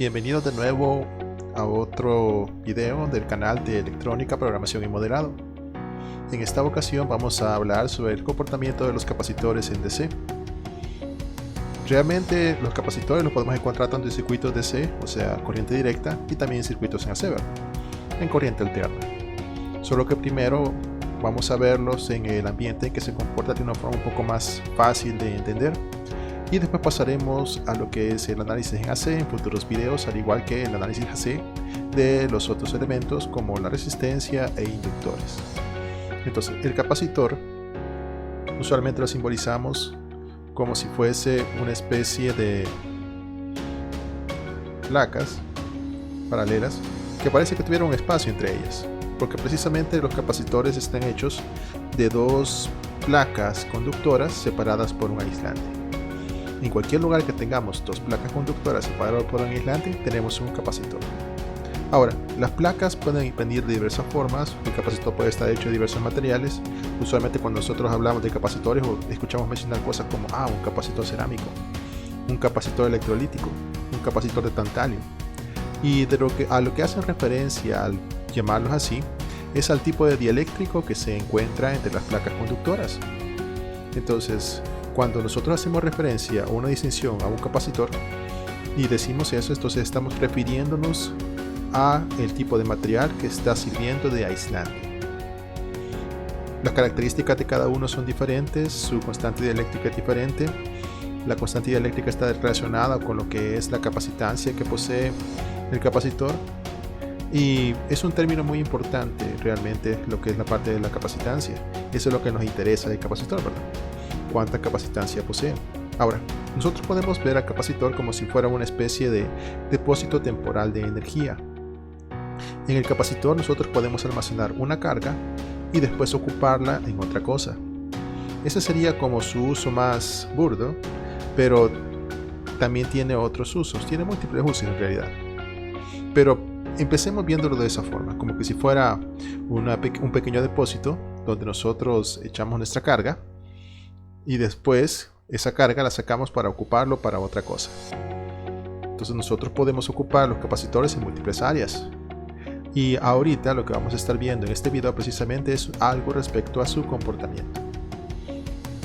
Bienvenidos de nuevo a otro video del canal de electrónica, programación y modelado. En esta ocasión vamos a hablar sobre el comportamiento de los capacitores en DC. Realmente los capacitores los podemos encontrar tanto en circuitos DC, o sea corriente directa, y también en circuitos en AC, en corriente alterna. Solo que primero vamos a verlos en el ambiente en que se comporta de una forma un poco más fácil de entender. Y después pasaremos a lo que es el análisis en AC en futuros videos, al igual que el análisis AC de los otros elementos como la resistencia e inductores. Entonces, el capacitor usualmente lo simbolizamos como si fuese una especie de placas paralelas que parece que tuvieran un espacio entre ellas, porque precisamente los capacitores están hechos de dos placas conductoras separadas por un aislante. En cualquier lugar que tengamos dos placas conductoras separadas por un aislante, tenemos un capacitor. Ahora, las placas pueden venir de diversas formas. El capacitor puede estar hecho de diversos materiales. Usualmente cuando nosotros hablamos de capacitores escuchamos mencionar cosas como un capacitor cerámico, un capacitor electrolítico, un capacitor de tantalio. Y a lo que hacen referencia al llamarlos así es al tipo de dieléctrico que se encuentra entre las placas conductoras. Entonces, cuando nosotros hacemos referencia o una distinción a un capacitor y decimos eso, entonces estamos refiriéndonos a el tipo de material que está sirviendo de aislante. Las características de cada uno son diferentes, su constante dieléctrica es diferente. La constante dieléctrica está relacionada con lo que es la capacitancia que posee el capacitor, y es un término muy importante realmente lo que es la parte de la capacitancia. Eso es lo que nos interesa del capacitor, ¿verdad? Cuánta capacitancia posee. Ahora, nosotros podemos ver al capacitor como si fuera una especie de depósito temporal de energía. En el capacitor nosotros podemos almacenar una carga y después ocuparla en otra cosa. Ese sería como su uso más burdo, pero también tiene otros usos, tiene múltiples usos en realidad. Pero empecemos viéndolo de esa forma, como que si fuera un pequeño depósito donde nosotros echamos nuestra carga y después esa carga la sacamos para ocuparlo para otra cosa. Entonces nosotros podemos ocupar los capacitores en múltiples áreas. Y ahorita lo que vamos a estar viendo en este video precisamente es algo respecto a su comportamiento.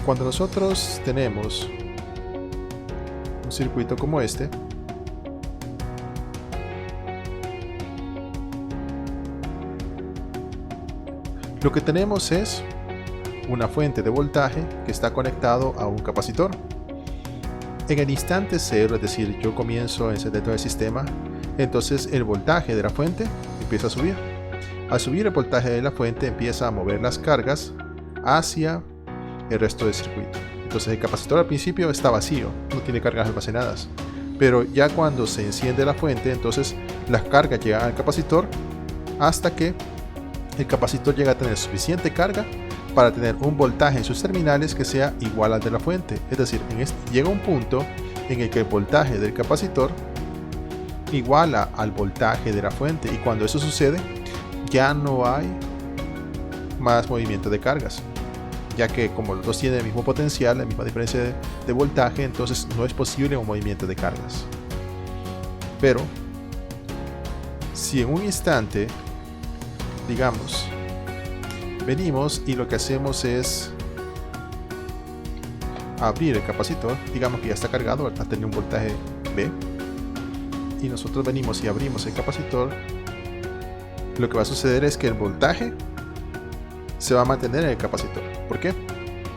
Cuando nosotros tenemos un circuito como este, lo que tenemos es una fuente de voltaje que está conectado a un capacitor. En el instante cero, es decir, yo comienzo a encender todo el sistema, entonces el voltaje de la fuente empieza a subir. Al subir el voltaje de la fuente empieza a mover las cargas hacia el resto del circuito. Entonces el capacitor al principio está vacío, no tiene cargas almacenadas, pero ya cuando se enciende la fuente, entonces las cargas llegan al capacitor hasta que el capacitor llega a tener suficiente carga para tener un voltaje en sus terminales que sea igual al de la fuente. Es decir, llega un punto en el que el voltaje del capacitor iguala al voltaje de la fuente, y cuando eso sucede ya no hay más movimiento de cargas, ya que como los dos tienen el mismo potencial, la misma diferencia de voltaje, entonces no es posible un movimiento de cargas. Pero si en un instante, digamos, venimos y lo que hacemos es abrir el capacitor, digamos que ya está cargado, a tener un voltaje B, y nosotros venimos y abrimos el capacitor, lo que va a suceder es que el voltaje se va a mantener en el capacitor. ¿Por qué?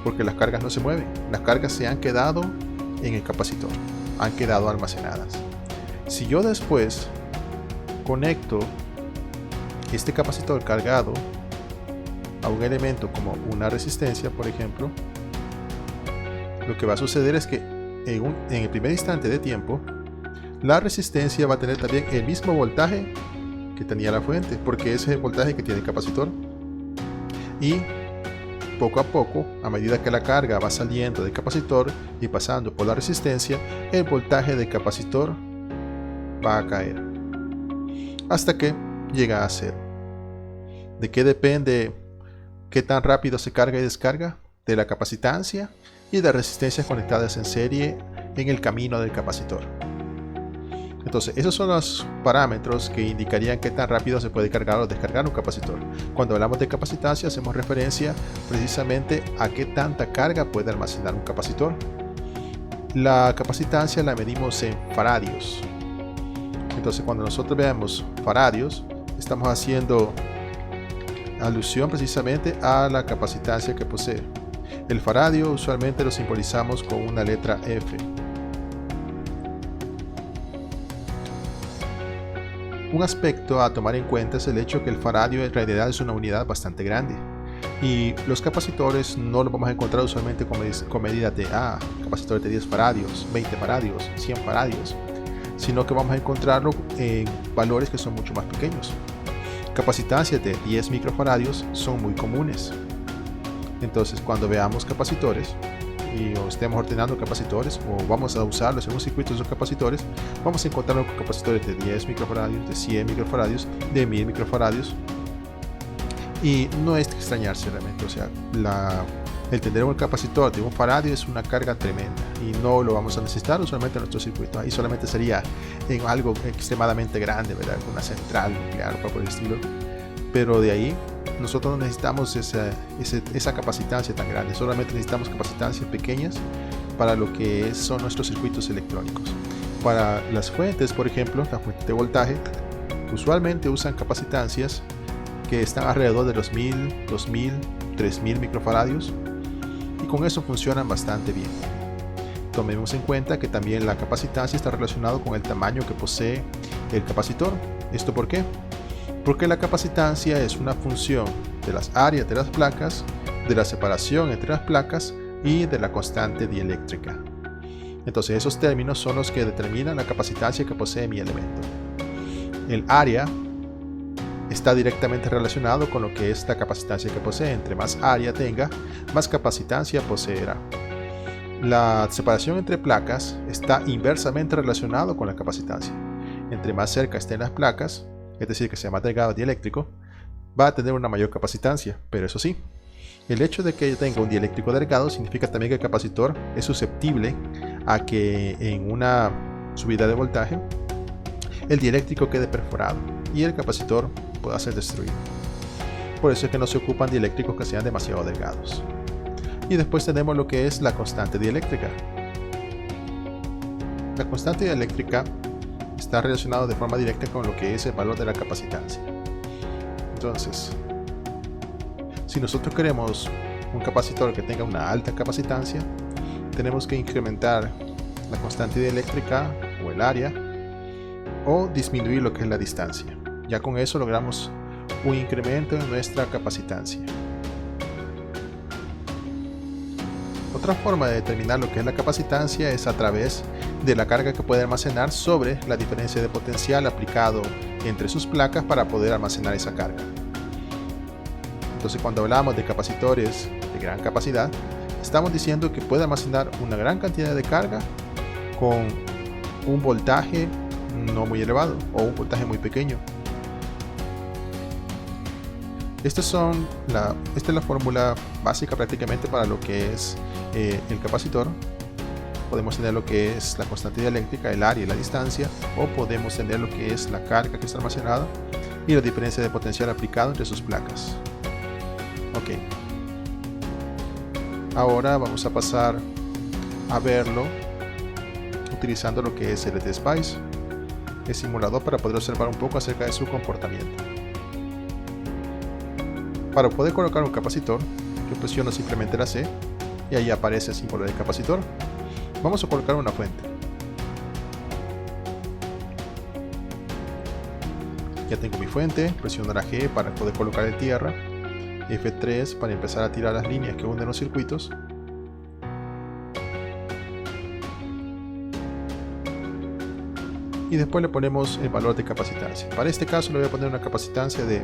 Porque las cargas no se mueven, las cargas se han quedado en el capacitor, han quedado almacenadas. Si yo después conecto este capacitor cargado a un elemento como una resistencia, por ejemplo, lo que va a suceder es que en el primer instante de tiempo la resistencia va a tener también el mismo voltaje que tenía la fuente, porque ese es el voltaje que tiene el capacitor. Y poco a poco, a medida que la carga va saliendo del capacitor y pasando por la resistencia, el voltaje del capacitor va a caer hasta que llega a cero. ¿De qué depende qué tan rápido se carga y descarga? De la capacitancia y de resistencias conectadas en serie en el camino del capacitor. Entonces, esos son los parámetros que indicarían qué tan rápido se puede cargar o descargar un capacitor. Cuando hablamos de capacitancia, hacemos referencia precisamente a qué tanta carga puede almacenar un capacitor. La capacitancia la medimos en faradios. Entonces, cuando nosotros veamos faradios, estamos haciendo alusión precisamente a la capacitancia que posee. El faradio usualmente lo simbolizamos con una letra F. Un aspecto a tomar en cuenta es el hecho que el faradio en realidad es una unidad bastante grande y los capacitores no los vamos a encontrar usualmente con medidas de capacitores de 10 faradios, 20 faradios, 100 faradios, sino que vamos a encontrarlo en valores que son mucho más pequeños. Capacitancias de 10 microfaradios son muy comunes. Entonces, cuando veamos capacitores o estemos ordenando capacitores o vamos a usarlos en un circuito de esos capacitores, vamos a encontrarnos con capacitores de 10 microfaradios, de 100 microfaradios, de 1000 microfaradios, y no es de extrañarse realmente. O sea, el tener un capacitor de un faradio es una carga tremenda y no lo vamos a necesitar usualmente en nuestro circuito. Ahí solamente sería en algo extremadamente grande, ¿verdad? Una central nuclear o algo por el estilo, pero de ahí nosotros no necesitamos esa capacitancia tan grande, solamente necesitamos capacitancias pequeñas para lo que son nuestros circuitos electrónicos. Para las fuentes, por ejemplo, las fuentes de voltaje, usualmente usan capacitancias que están alrededor de los 1000, 2000, 3000 microfaradios y con eso funcionan bastante bien. Tomemos en cuenta que también la capacitancia está relacionada con el tamaño que posee el capacitor. ¿Esto por qué? Porque la capacitancia es una función de las áreas de las placas, de la separación entre las placas y de la constante dieléctrica. Entonces esos términos son los que determinan la capacitancia que posee mi elemento. El área está directamente relacionado con lo que es la capacitancia que posee. Entre más área tenga, más capacitancia poseerá. La separación entre placas está inversamente relacionado con la capacitancia. Entre más cerca estén las placas, es decir, que sea más delgado dieléctrico, va a tener una mayor capacitancia. Pero eso sí, el hecho de que tenga un dieléctrico delgado significa también que el capacitor es susceptible a que en una subida de voltaje el dieléctrico quede perforado y el capacitor pueda ser destruido. Por eso es que no se ocupan dieléctricos que sean demasiado delgados. Y después tenemos lo que es la constante dieléctrica. La constante dieléctrica está relacionado de forma directa con lo que es el valor de la capacitancia. Entonces, si nosotros queremos un capacitor que tenga una alta capacitancia, tenemos que incrementar la constante dieléctrica o el área o disminuir lo que es la distancia. Ya con eso logramos un incremento en nuestra capacitancia. Otra forma de determinar lo que es la capacitancia es a través de la carga que puede almacenar sobre la diferencia de potencial aplicado entre sus placas para poder almacenar esa carga. Entonces, cuando hablamos de capacitores de gran capacidad, estamos diciendo que puede almacenar una gran cantidad de carga con un voltaje no muy elevado o un voltaje muy pequeño. Esta es la fórmula básica prácticamente para lo que es el capacitor. Podemos tener lo que es la constante dieléctrica, el área y la distancia, o podemos tener lo que es la carga que está almacenada y la diferencia de potencial aplicado entre sus placas. Ok. Ahora vamos a pasar a verlo utilizando lo que es LTSpice, el simulador, para poder observar un poco acerca de su comportamiento. Para poder colocar un capacitor, yo presiono simplemente la C y ahí aparece el símbolo del capacitor. Vamos a colocar una fuente. Ya tengo mi fuente, presiono la G para poder colocar en tierra, F3 para empezar a tirar las líneas que unen los circuitos. Y después le ponemos el valor de capacitancia. Para este caso le voy a poner una capacitancia de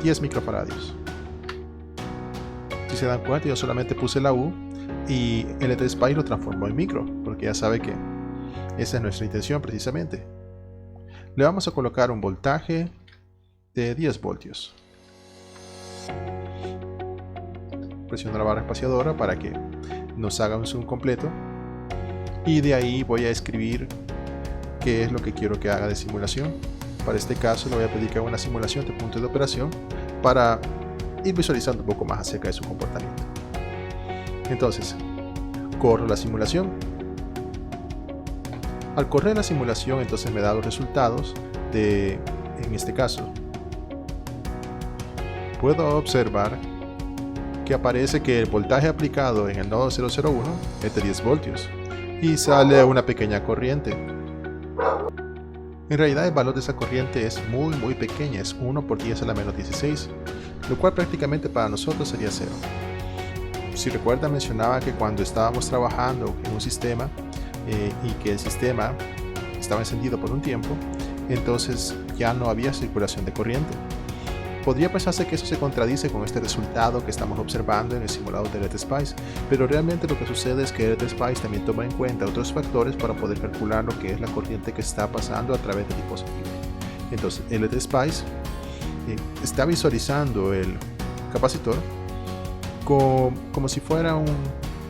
10 microfaradios. Si se dan cuenta, yo solamente puse la U y LTSpice lo transformó en micro, porque ya sabe que esa es nuestra intención precisamente. Le vamos a colocar un voltaje de 10 voltios. Presiono la barra espaciadora para que nos haga un zoom completo. Y de ahí voy a escribir qué es lo que quiero que haga de simulación. Para este caso le voy a pedir que haga una simulación de puntos de operación para ir visualizando un poco más acerca de su comportamiento. Entonces, corro la simulación. Al correr la simulación, entonces me da los resultados de, en este caso, puedo observar que aparece que el voltaje aplicado en el nodo 001 es de 10 voltios y sale una pequeña corriente. En realidad el valor de esa corriente es muy pequeña, es 1 por 10 a la menos 16, lo cual prácticamente para nosotros sería 0. Si recuerda, mencionaba que cuando estábamos trabajando en un sistema y que el sistema estaba encendido por un tiempo, entonces ya no había circulación de corriente. Podría pensarse que eso se contradice con este resultado que estamos observando en el simulador de LTSpice, pero realmente lo que sucede es que LTSpice también toma en cuenta otros factores para poder calcular lo que es la corriente que está pasando a través del dispositivo. Entonces LTSpice está visualizando el capacitor como si fuera un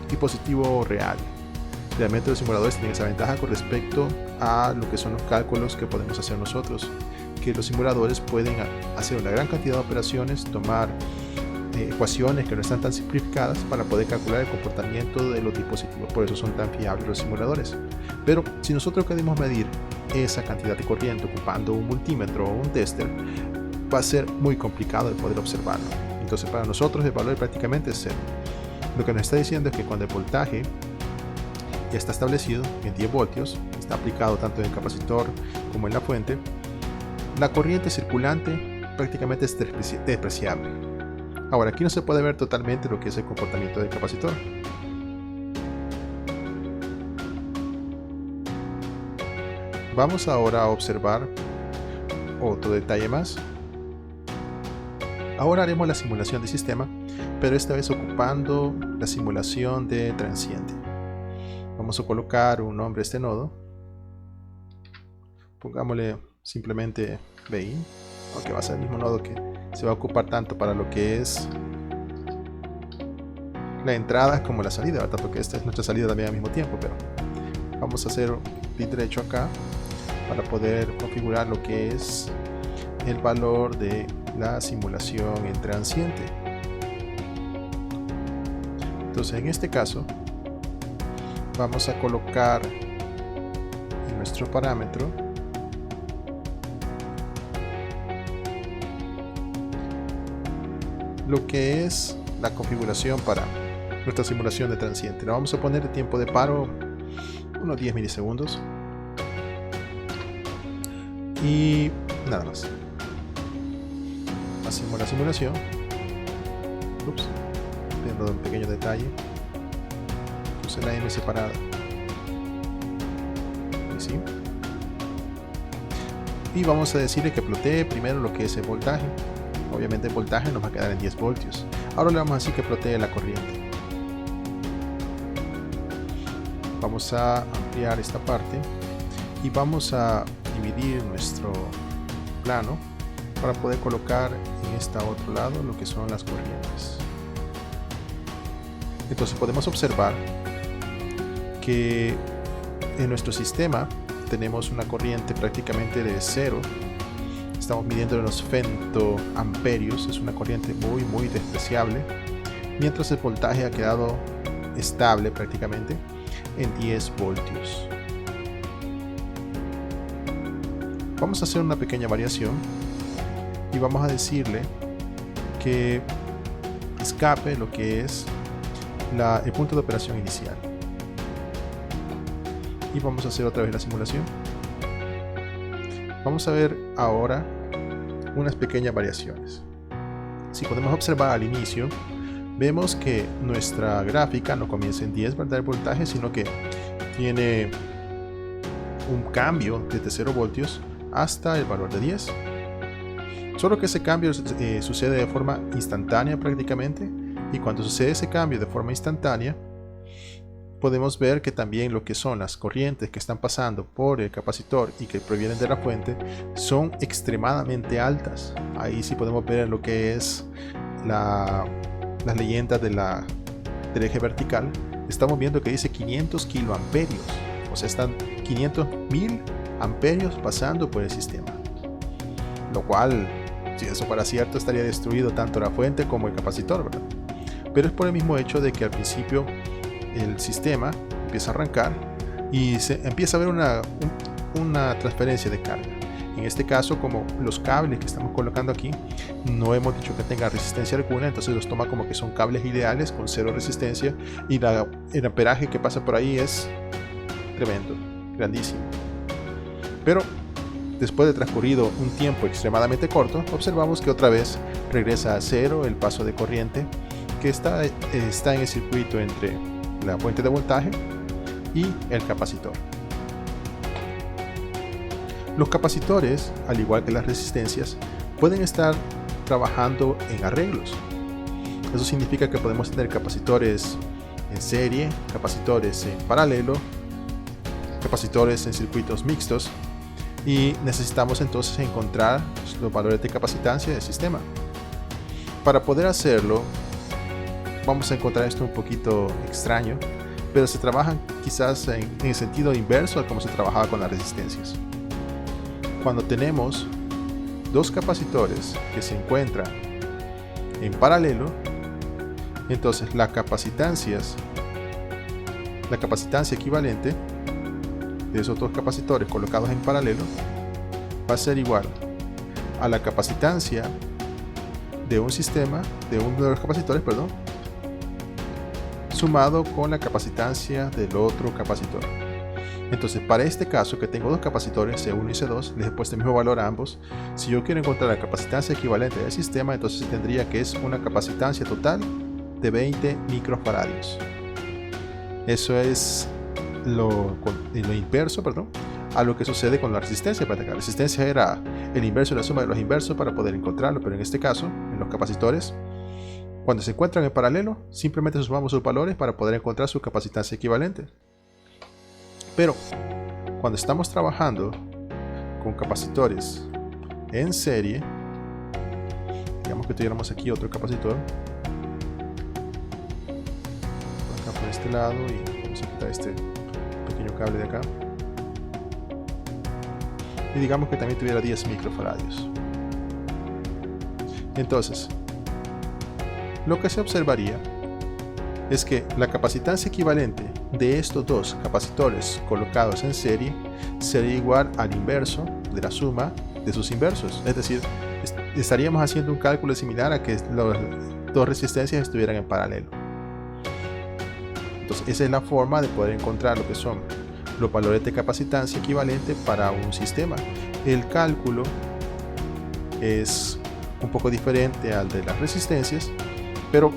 dispositivo real. Realmente los simuladores tienen esa ventaja con respecto a lo que son los cálculos que podemos hacer nosotros, que los simuladores pueden hacer una gran cantidad de operaciones, tomar ecuaciones que no están tan simplificadas para poder calcular el comportamiento de los dispositivos. Por eso son tan fiables los simuladores. Pero si nosotros queremos medir esa cantidad de corriente ocupando un multímetro o un tester, va a ser muy complicado de poder observarlo. Entonces para nosotros el valor prácticamente es 0. Lo que nos está diciendo es que cuando el voltaje ya está establecido en 10 voltios, está aplicado tanto en el capacitor como en la fuente, la corriente circulante prácticamente es despreciable. Ahora, aquí no se puede ver totalmente lo que es el comportamiento del capacitor. Vamos ahora a observar otro detalle más. Ahora haremos la simulación de sistema, pero esta vez ocupando la simulación de transiente. Vamos a colocar un nombre a este nodo. Pongámosle simplemente BI, aunque va a ser el mismo nodo que se va a ocupar tanto para lo que es la entrada como la salida, ¿verdad? Porque esta es nuestra salida también al mismo tiempo, pero vamos a hacer clic derecho acá para poder configurar lo que es el valor de la simulación en transiente. Entonces en este caso vamos a colocar en nuestro parámetro lo que es la configuración para nuestra simulación de transiente. Le vamos a poner el tiempo de paro unos 10 milisegundos y nada más. Hacemos la simulación. Ups, viendo un pequeño detalle, puse la M separada ¿sí? Y vamos a decirle que plotee primero lo que es el voltaje. Obviamente el voltaje nos va a quedar en 10 voltios. Ahora le vamos a decir que plotee la corriente. Vamos a ampliar esta parte y vamos a dividir nuestro plano para poder colocar en este otro lado lo que son las corrientes. Entonces podemos observar que en nuestro sistema tenemos una corriente prácticamente de 0. Estamos midiendo en los femtoamperios, es una corriente muy despreciable, mientras el voltaje ha quedado estable prácticamente en 10 voltios. Vamos a hacer una pequeña variación y vamos a decirle que escape lo que es el punto de operación inicial. Y vamos a hacer otra vez la simulación. Vamos a ver ahora unas pequeñas variaciones. Si podemos observar al inicio, vemos que nuestra gráfica no comienza en 10, ¿verdad? El voltaje, sino que tiene un cambio desde 0 voltios hasta el valor de 10. Solo que ese cambio sucede de forma instantánea prácticamente, y cuando sucede ese cambio de forma instantánea, podemos ver que también lo que son las corrientes que están pasando por el capacitor y que provienen de la fuente son extremadamente altas. Ahí sí podemos ver lo que es las leyendas del eje vertical. Estamos viendo que dice 500 kiloamperios, o sea, están 500.000 amperios pasando por el sistema. Lo cual, si eso fuera cierto, estaría destruido tanto la fuente como el capacitor, ¿verdad? Pero es por el mismo hecho de que al principio el sistema empieza a arrancar y se empieza a ver una transferencia de carga. En este caso, como los cables que estamos colocando aquí no hemos dicho que tengan resistencia alguna, entonces los toma como que son cables ideales con cero resistencia, y el amperaje que pasa por ahí es tremendo, grandísimo. Pero después de transcurrido un tiempo extremadamente corto, observamos que otra vez regresa a cero el paso de corriente que está en el circuito entre la fuente de voltaje y el capacitor. Los capacitores, al igual que las resistencias, pueden estar trabajando en arreglos. Eso significa que podemos tener capacitores en serie, capacitores en paralelo, capacitores en circuitos mixtos, y necesitamos entonces encontrar los valores de capacitancia del sistema. Para poder hacerlo, vamos a encontrar esto un poquito extraño, pero se trabajan quizás en el sentido inverso a como se trabajaba con las resistencias. Cuando tenemos dos capacitores que se encuentran en paralelo, entonces la capacitancia equivalente de esos dos capacitores colocados en paralelo va a ser igual a la capacitancia de un sistema, de uno de los capacitores, perdón, sumado con la capacitancia del otro capacitor. Entonces, para este caso, que tengo dos capacitores, C1 y C2, les he puesto el mismo valor a ambos. Si yo quiero encontrar la capacitancia equivalente del sistema, entonces tendría que es una capacitancia total de 20 microfaradios. Eso es lo inverso, a lo que sucede con la resistencia. La resistencia era el inverso de la suma de los inversos para poder encontrarlo, pero en este caso, en los capacitores, cuando se encuentran en paralelo, simplemente sumamos sus valores para poder encontrar su capacitancia equivalente. Pero cuando estamos trabajando con capacitores en serie, digamos que tuviéramos aquí otro capacitor por acá por este lado, y vamos a quitar este pequeño cable de acá, y digamos que también tuviera 10 microfaradios. Entonces, lo que se observaría es que la capacitancia equivalente de estos dos capacitores colocados en serie sería igual al inverso de la suma de sus inversos. Es decir, estaríamos haciendo un cálculo similar a que las dos resistencias estuvieran en paralelo. Entonces, esa es la forma de poder encontrar lo que son los valores de capacitancia equivalente para un sistema. El cálculo es un poco diferente al de las resistencias, pero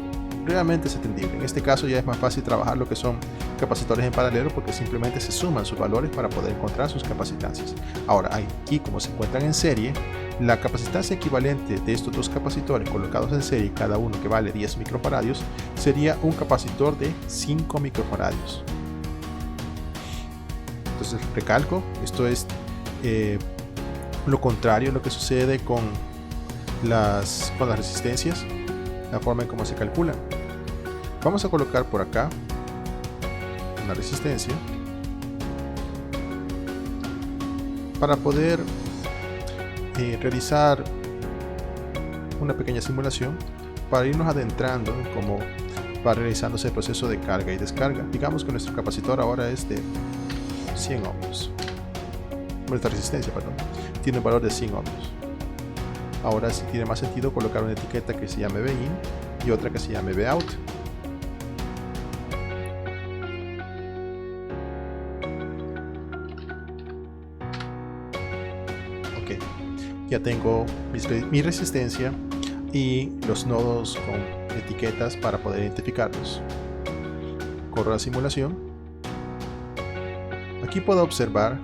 realmente es entendible. En este caso ya es más fácil trabajar lo que son capacitores en paralelo, porque simplemente se suman sus valores para poder encontrar sus capacitancias. Ahora, aquí, como se encuentran en serie, la capacitancia equivalente de estos dos capacitores colocados en serie, cada uno que vale 10 microfaradios, sería un capacitor de 5 microfaradios. Entonces, recalco, esto es lo contrario a lo que sucede con las resistencias, la forma en cómo se calculan. Vamos a colocar por acá una resistencia para poder realizar una pequeña simulación para irnos adentrando en cómo va realizándose el proceso de carga y descarga. Digamos que nuestro capacitor ahora es de 100 ohmios. Nuestra resistencia, perdón, tiene un valor de 100 ohmios. Ahora sí tiene más sentido colocar una etiqueta que se llame Vin y otra que se llame Vout. Ok, ya tengo mi resistencia y los nodos con etiquetas para poder identificarlos. Corro la simulación. Aquí puedo observar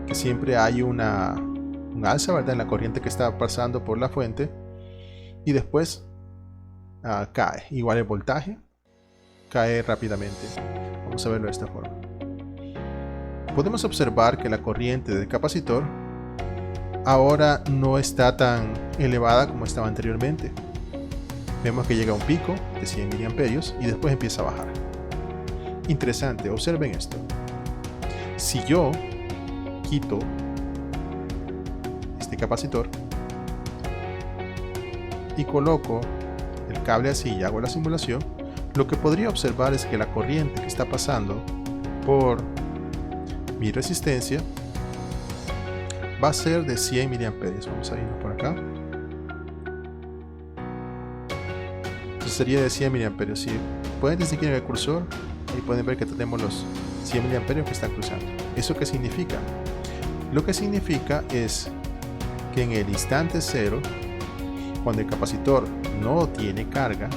que siempre hay un alza, ¿verdad?, en la corriente que está pasando por la fuente, y después cae. Igual el voltaje cae rápidamente. Vamos a verlo de esta forma. Podemos observar que la corriente del capacitor ahora no está tan elevada como estaba anteriormente. Vemos que llega a un pico de 100 miliamperios y después empieza a bajar. Interesante, observen esto. Si yo quito este capacitor y coloco el cable así y hago la simulación, lo que podría observar es que la corriente que está pasando por mi resistencia va a ser de 100 mA. Vamos a irnos por acá. Entonces sería de 100 mA. Si pueden distinguir en el cursor, ahí pueden ver que tenemos los 100 mA que están cruzando. ¿Eso qué significa? Lo que significa es que en el instante cero, cuando el capacitor no tiene carga,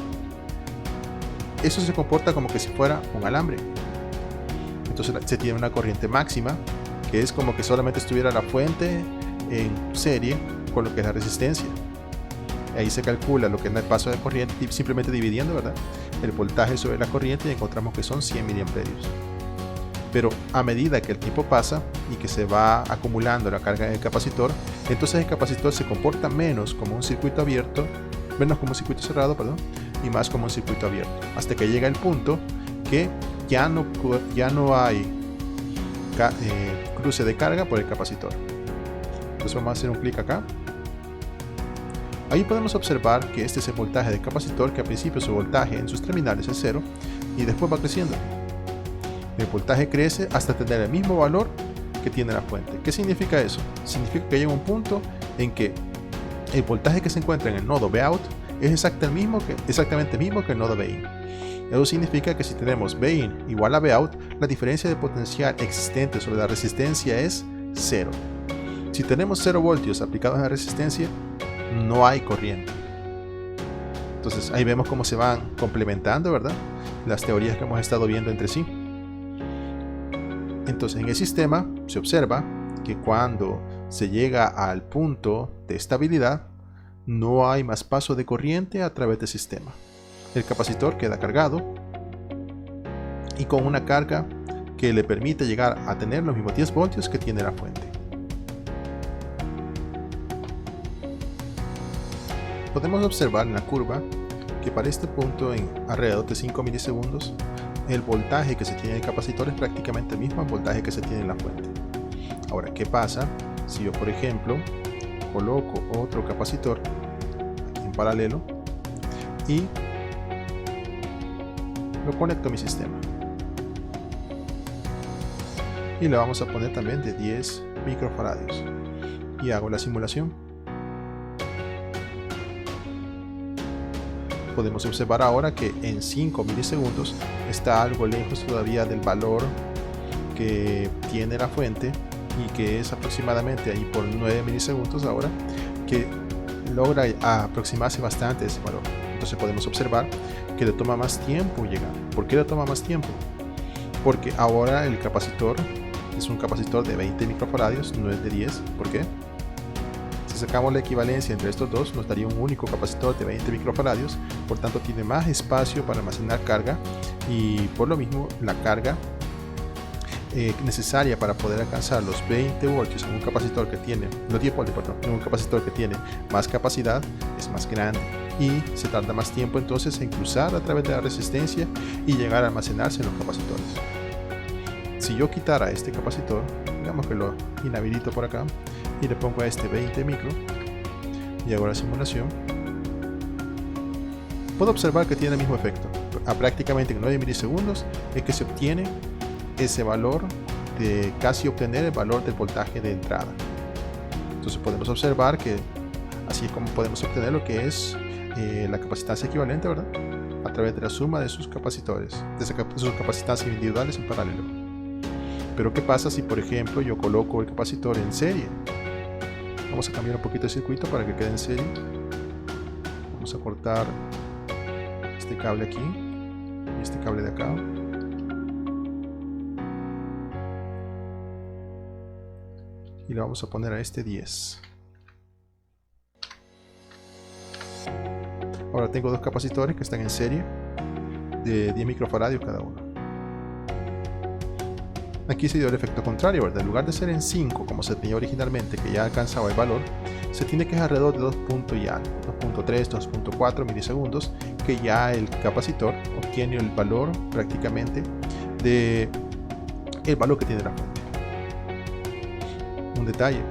eso se comporta como que si fuera un alambre. Entonces se tiene una corriente máxima, que es como que solamente estuviera la fuente en serie con lo que es la resistencia. Ahí se calcula lo que es el paso de corriente, simplemente dividiendo, ¿verdad?, el voltaje sobre la corriente, y encontramos que son 100 mA. Pero a medida que el tiempo pasa y que se va acumulando la carga del capacitor, entonces el capacitor se comporta menos como un circuito abierto, menos como un circuito cerrado, perdón, y más como un circuito abierto, hasta que llega el punto que ya no hay cruce de carga por el capacitor. Entonces vamos a hacer un clic acá. Ahí podemos observar que este es el voltaje del capacitor, que al principio su voltaje en sus terminales es 0 y después va creciendo. El voltaje crece hasta tener el mismo valor que tiene la fuente. ¿Qué significa eso? Significa que llega un punto en que el voltaje que se encuentra en el nodo Vout es exactamente el mismo que el nodo Vin. Eso significa que si tenemos Vin igual a Vout, la diferencia de potencial existente sobre la resistencia es 0. Si tenemos 0 voltios aplicados a la resistencia, no hay corriente. Entonces ahí vemos cómo se van complementando, ¿verdad?, las teorías que hemos estado viendo entre sí. Entonces en el sistema se observa que cuando se llega al punto de estabilidad, no hay más paso de corriente a través del sistema. El capacitor queda cargado y con una carga que le permite llegar a tener los mismos 10 voltios que tiene la fuente. Podemos observar en la curva que para este punto, en alrededor de 5 milisegundos, el voltaje que se tiene en el capacitor es prácticamente el mismo voltaje que se tiene en la fuente. Ahora, ¿qué pasa si yo, por ejemplo, coloco otro capacitor aquí en paralelo y lo conecto a mi sistema? Y le vamos a poner también de 10 microfaradios y hago la simulación. Podemos observar ahora que en 5 milisegundos está algo lejos todavía del valor que tiene la fuente, y que es aproximadamente ahí por 9 milisegundos ahora, que logra aproximarse bastante a ese valor. Entonces podemos observar que le toma más tiempo llegar. ¿Por qué le toma más tiempo? Porque ahora el capacitor es un capacitor de 20 microfaradios, no es de 10. ¿Por qué? Si sacamos la equivalencia entre estos dos, nos daría un único capacitor de 20 microfaradios, por tanto tiene más espacio para almacenar carga, y por lo mismo la carga necesaria para poder alcanzar los 20 voltios en un capacitor que tiene, los 10 voltios, perdón, en un capacitor que tiene más capacidad, es más grande, y se tarda más tiempo entonces en cruzar a través de la resistencia y llegar a almacenarse en los capacitores. Si yo quitara este capacitor, digamos que lo inhabilito por acá y le pongo a este 20 micro y hago la simulación, puedo observar que tiene el mismo efecto. A prácticamente en 9 milisegundos es que se obtiene ese valor de casi obtener el valor del voltaje de entrada. Entonces podemos observar que así es como podemos obtener lo que es la capacitancia equivalente, ¿verdad?, a través de la suma de sus capacitores, de sus capacitancias individuales en paralelo. Pero ¿qué pasa si, por ejemplo, yo coloco el capacitor en serie? Vamos a cambiar un poquito el circuito para que quede en serie. Vamos a cortar este cable aquí y este cable de acá. Y le vamos a poner a este 10. Ahora tengo dos capacitores que están en serie de 10 microfaradios cada uno. Aquí se dio el efecto contrario, ¿verdad? En lugar de ser en 5 como se tenía originalmente, que ya alcanzaba el valor, se tiene que es alrededor de 2.3, 2.4 milisegundos, que ya el capacitor obtiene el valor prácticamente de el valor que tiene la fuente. un detalle.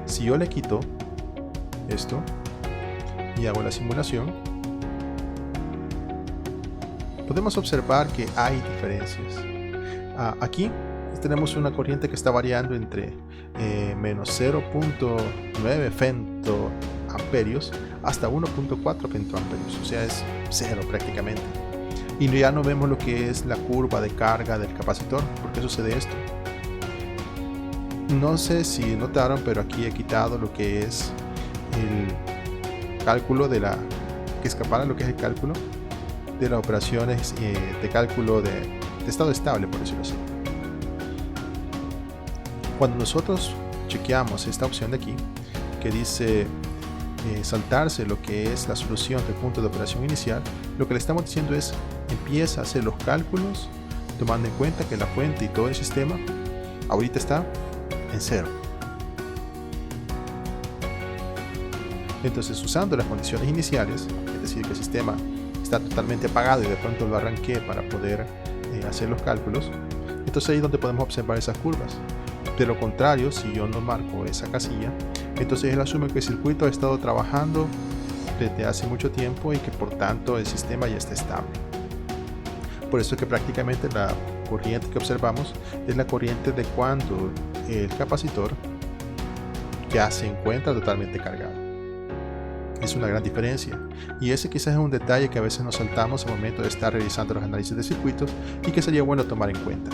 Si yo le quito esto y hago la simulación, podemos observar que hay diferencias. Aquí tenemos una corriente que está variando entre menos 0.9 femtoamperios hasta 1.4 femtoamperios, o sea, es cero prácticamente. Y ya no vemos lo que es la curva de carga del capacitor. ¿Por qué sucede esto? No sé si notaron, pero aquí he quitado lo que es el cálculo de la que escapara lo que es el cálculo de las operaciones de cálculo de estado estable, por decirlo así. Cuando nosotros chequeamos esta opción de aquí que dice saltarse lo que es la solución del punto de operación inicial, lo que le estamos diciendo es empieza a hacer los cálculos tomando en cuenta que la fuente y todo el sistema ahorita está en cero. Entonces, usando las condiciones iniciales, es decir, que el sistema está totalmente apagado y de pronto lo arranqué para poder hacer los cálculos, entonces ahí es donde podemos observar esas curvas. De lo contrario, si yo no marco esa casilla, entonces él asume que el circuito ha estado trabajando desde hace mucho tiempo y que por tanto el sistema ya está estable. Por eso es que prácticamente la corriente que observamos es la corriente de cuando el capacitor ya se encuentra totalmente cargado. Es una gran diferencia, y ese quizás es un detalle que a veces nos saltamos al momento de estar realizando los análisis de circuitos y que sería bueno tomar en cuenta.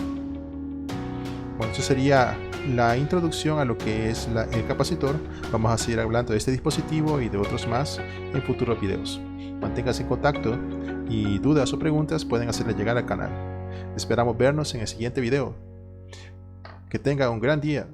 Bueno, eso sería la introducción a lo que es el capacitor. Vamos a seguir hablando de este dispositivo y de otros más en futuros videos. Manténganse en contacto y dudas o preguntas pueden hacerle llegar al canal. Esperamos vernos en el siguiente video. Que tengan un gran día.